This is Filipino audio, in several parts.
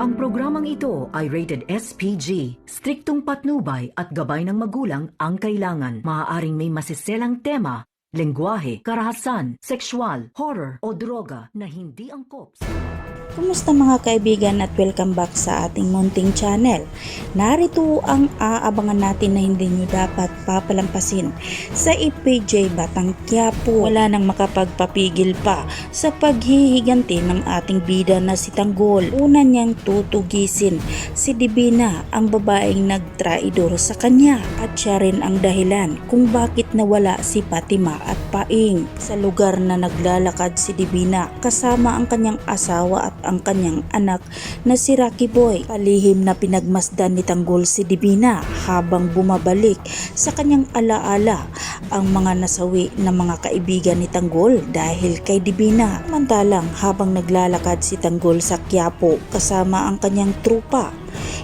Ang programang ito ay rated SPG. Striktong patnubay at gabay ng magulang ang kailangan. Maaaring may masiselang tema, lengguwahe, karahasan, sexual, horror o droga na hindi angkop. Kumusta mga kaibigan at welcome back sa ating munting channel. Narito ang aabangan natin na hindi nyo dapat papalampasin sa IPJ Batang Quiapo. Wala nang makapagpapigil pa sa paghihiganti ng ating bida na si Tanggol. Una niyang tutugisin si Divina, ang babaeng nagtraidor sa kanya, at siya rin ang dahilan kung bakit nawala si Fatima at Paing. Sa lugar na naglalakad si Divina kasama ang kanyang asawa at ang kanyang anak na si Rocky Boy. Palihim na pinagmasdan ni Tanggol si Divina habang bumabalik sa kanyang alaala ang mga nasawi na mga kaibigan ni Tanggol dahil kay Divina. Samantalang habang naglalakad si Tanggol sa Quiapo kasama ang kanyang trupa,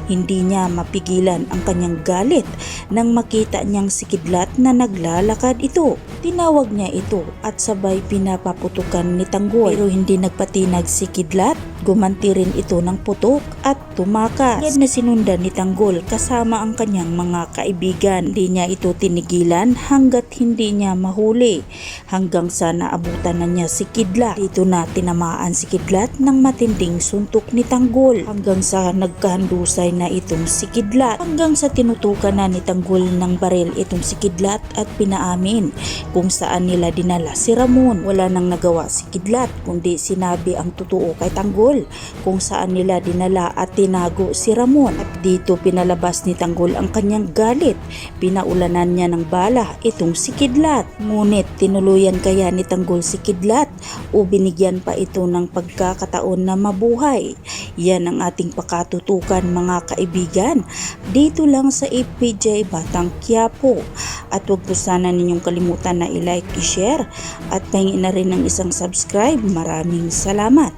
hindi niya mapigilan ang kanyang galit nang makita niyang si Kidlat na naglalakad ito. Tinawag niya ito at sabay pinapaputukan ni Tanggol, pero hindi nagpatinag si Kidlat. Gumanti rin ito ng putok at tumakas. Agad na sinundan ni Tanggol kasama ang kanyang mga kaibigan. Hindi niya ito tinigilan hanggat hindi niya mahuli, hanggang sa naabutan na niya si Kidlat. Dito na tinamaan si Kidlat ng matinding suntok ni Tanggol hanggang sa nagkahandusay na itong si Kidlat, hanggang sa tinutukan na ni Tanggol ng baril itong si Kidlat at pinaamin kung saan nila dinala si Ramon. Wala nang nagawa si Kidlat kundi sinabi ang totoo kay Tanggol kung saan nila dinala at tinago si Ramon. At dito pinalabas ni Tanggol ang kanyang galit. Pinaulanan niya ng bala itong si Kidlat. Ngunit tinuluyan kaya ni Tanggol si Kidlat o binigyan pa ito ng pagkakataon na mabuhay? Yan ang ating pakatutukan mga kaibigan, dito lang sa IPJ Batang Quiapo. At huwag po sana ninyong kalimutan na i-like, i-share at pahingin na rin ng isang subscribe. Maraming salamat.